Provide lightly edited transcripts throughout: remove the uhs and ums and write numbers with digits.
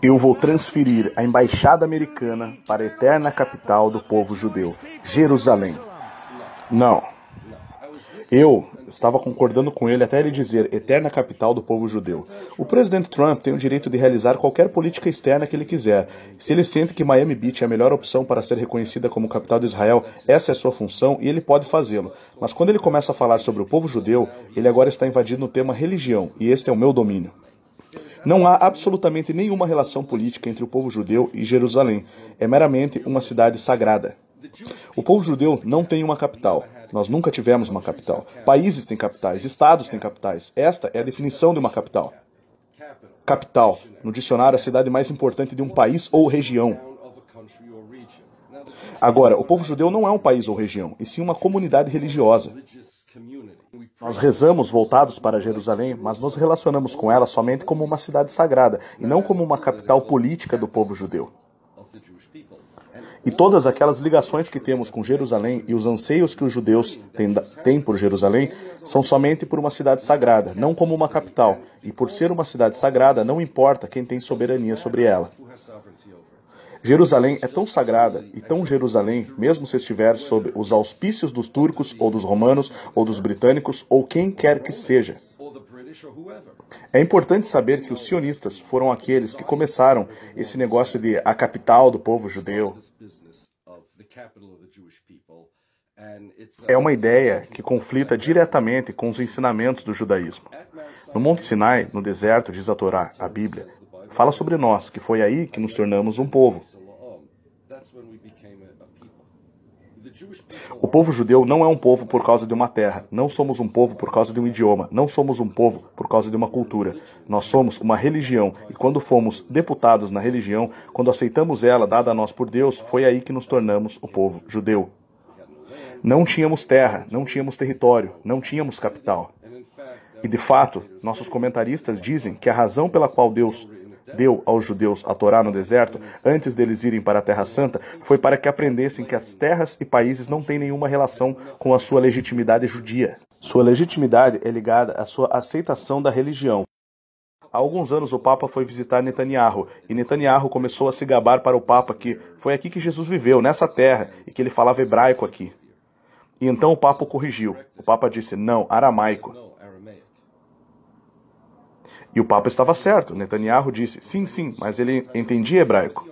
Eu vou transferir a embaixada americana para a eterna capital do povo judeu, Jerusalém. Não. Eu estava concordando com ele até ele dizer eterna capital do povo judeu. O presidente Trump tem o direito de realizar qualquer política externa que ele quiser. Se ele sente que Miami Beach é a melhor opção para ser reconhecida como capital de Israel, essa é a sua função e ele pode fazê-lo. Mas quando ele começa a falar sobre o povo judeu, ele agora está invadindo o tema religião, e este é o meu domínio. Não há absolutamente nenhuma relação política entre o povo judeu e Jerusalém. É meramente uma cidade sagrada. O povo judeu não tem uma capital. Nós nunca tivemos uma capital. Países têm capitais, estados têm capitais. Esta é a definição de uma capital. Capital, no dicionário, a cidade mais importante de um país ou região. Agora, o povo judeu não é um país ou região, e sim uma comunidade religiosa. Nós rezamos voltados para Jerusalém, mas nos relacionamos com ela somente como uma cidade sagrada, e não como uma capital política do povo judeu. E todas aquelas ligações que temos com Jerusalém e os anseios que os judeus têm por Jerusalém são somente por uma cidade sagrada, não como uma capital. E por ser uma cidade sagrada, não importa quem tem soberania sobre ela. Jerusalém é tão sagrada e tão Jerusalém, mesmo se estiver sob os auspícios dos turcos, ou dos romanos, ou dos britânicos, ou quem quer que seja. É importante saber que os sionistas foram aqueles que começaram esse negócio de a capital do povo judeu. É uma ideia que conflita diretamente com os ensinamentos do judaísmo. No Monte Sinai, no deserto, diz a Torá, a Bíblia, fala sobre nós, que foi aí que nos tornamos um povo. O povo judeu não é um povo por causa de uma terra. Não somos um povo por causa de um idioma. Não somos um povo por causa de uma cultura. Nós somos uma religião. E quando fomos deputados na religião, quando aceitamos ela, dada a nós por Deus, foi aí que nos tornamos o povo judeu. Não tínhamos terra, não tínhamos território, não tínhamos capital. E de fato, nossos comentaristas dizem que a razão pela qual Deus deu aos judeus a Torá no deserto, antes deles irem para a Terra Santa, foi para que aprendessem que as terras e países não têm nenhuma relação com a sua legitimidade judia. Sua legitimidade é ligada à sua aceitação da religião. Há alguns anos o Papa foi visitar Netanyahu, e Netanyahu começou a se gabar para o Papa que foi aqui que Jesus viveu, nessa terra, e que ele falava hebraico aqui. E então o Papa o corrigiu. O Papa disse, não, aramaico. E o Papa estava certo. Netanyahu disse, sim, mas ele entendia hebraico.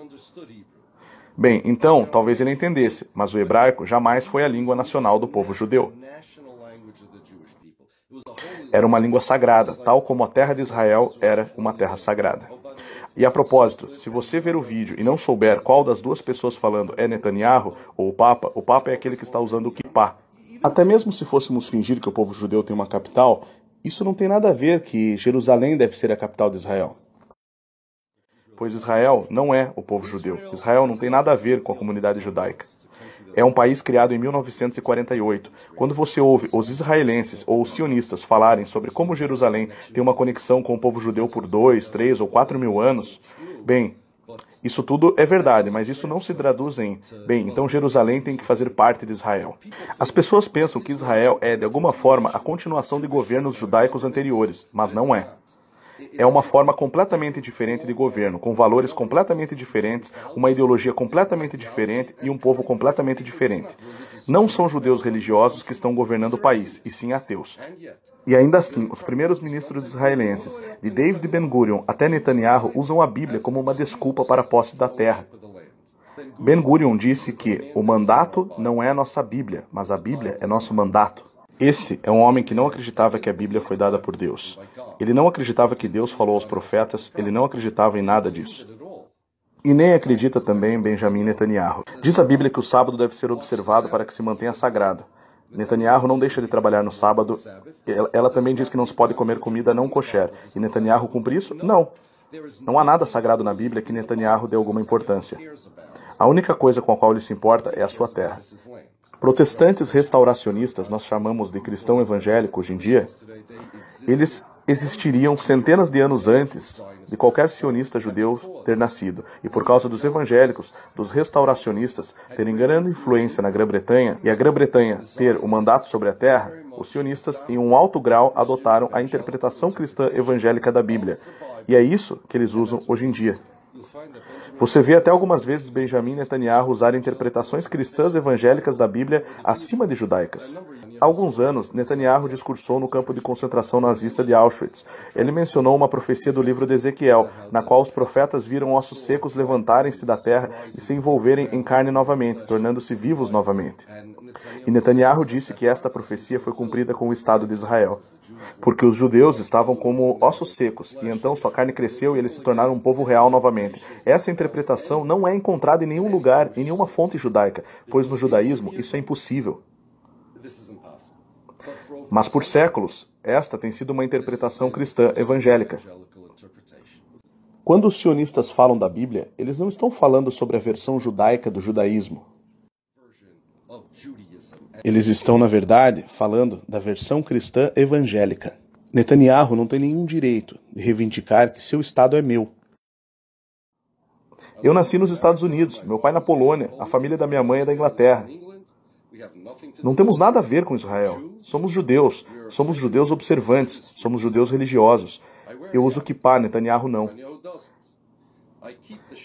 Bem, então, talvez ele entendesse, mas o hebraico jamais foi a língua nacional do povo judeu. Era uma língua sagrada, tal como a terra de Israel era uma terra sagrada. E a propósito, se você ver o vídeo e não souber qual das duas pessoas falando é Netanyahu ou o Papa é aquele que está usando o kippá. Até mesmo se fôssemos fingir que o povo judeu tem uma capital, isso não tem nada a ver que Jerusalém deve ser a capital de Israel. Pois Israel não é o povo judeu. Israel não tem nada a ver com a comunidade judaica. É um país criado em 1948. Quando você ouve os israelenses ou os sionistas falarem sobre como Jerusalém tem uma conexão com o povo judeu por 2, 3 ou 4 mil anos, bem, isso tudo é verdade, mas isso não se traduz em, bem, então Jerusalém tem que fazer parte de Israel. As pessoas pensam que Israel é, de alguma forma, a continuação de governos judaicos anteriores, mas não é. É uma forma completamente diferente de governo, com valores completamente diferentes, uma ideologia completamente diferente e um povo completamente diferente. Não são judeus religiosos que estão governando o país, e sim ateus. E ainda assim, os primeiros ministros israelenses, de David Ben-Gurion até Netanyahu, usam a Bíblia como uma desculpa para a posse da terra. Ben-Gurion disse que o mandato não é a nossa Bíblia, mas a Bíblia é nosso mandato. Esse é um homem que não acreditava que a Bíblia foi dada por Deus. Ele não acreditava que Deus falou aos profetas, ele não acreditava em nada disso. E nem acredita também em Benjamin Netanyahu. Diz a Bíblia que o sábado deve ser observado para que se mantenha sagrado. Netanyahu não deixa de trabalhar no sábado. Ela também diz que não se pode comer comida não kosher. E Netanyahu cumpre isso? Não. Não há nada sagrado na Bíblia que Netanyahu dê alguma importância. A única coisa com a qual ele se importa é a sua terra. Protestantes restauracionistas, nós chamamos de cristão evangélico hoje em dia, eles existiriam centenas de anos antes de qualquer sionista judeu ter nascido. E por causa dos evangélicos, dos restauracionistas terem grande influência na Grã-Bretanha e a Grã-Bretanha ter o mandato sobre a terra, os sionistas, em um alto grau, adotaram a interpretação cristã evangélica da Bíblia. E é isso que eles usam hoje em dia. Você vê até algumas vezes Benjamin Netanyahu usar interpretações cristãs evangélicas da Bíblia acima de judaicas. Há alguns anos, Netanyahu discursou no campo de concentração nazista de Auschwitz. Ele mencionou uma profecia do livro de Ezequiel, na qual os profetas viram ossos secos levantarem-se da terra e se envolverem em carne novamente, tornando-se vivos novamente. E Netanyahu disse que esta profecia foi cumprida com o Estado de Israel, porque os judeus estavam como ossos secos, e então sua carne cresceu e eles se tornaram um povo real novamente. Essa interpretação não é encontrada em nenhum lugar, em nenhuma fonte judaica, pois no judaísmo isso é impossível. Mas por séculos, esta tem sido uma interpretação cristã evangélica. Quando os sionistas falam da Bíblia, eles não estão falando sobre a versão judaica do judaísmo. Eles estão, na verdade, falando da versão cristã evangélica. Netanyahu não tem nenhum direito de reivindicar que seu Estado é meu. Eu nasci nos Estados Unidos, meu pai na Polônia, a família da minha mãe é da Inglaterra. Não temos nada a ver com Israel. Somos judeus observantes, somos judeus religiosos. Eu uso kippá, Netanyahu não.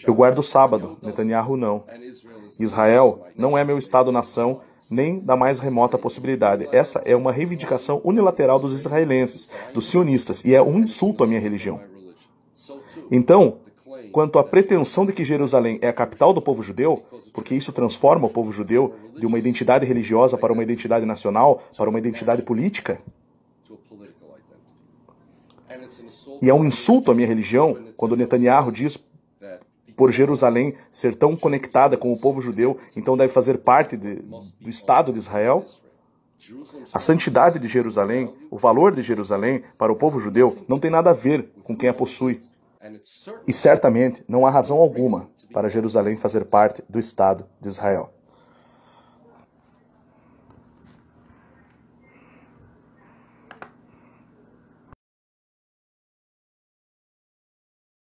Eu guardo o sábado, Netanyahu não. Israel não é meu Estado-nação, nem da mais remota possibilidade. Essa é uma reivindicação unilateral dos israelenses, dos sionistas, e é um insulto à minha religião. Então, quanto à pretensão de que Jerusalém é a capital do povo judeu, porque isso transforma o povo judeu de uma identidade religiosa para uma identidade nacional, para uma identidade política, e é um insulto à minha religião quando Netanyahu diz por Jerusalém ser tão conectada com o povo judeu, então deve fazer parte do Estado de Israel. A santidade de Jerusalém, o valor de Jerusalém para o povo judeu não tem nada a ver com quem a possui. E certamente não há razão alguma para Jerusalém fazer parte do Estado de Israel.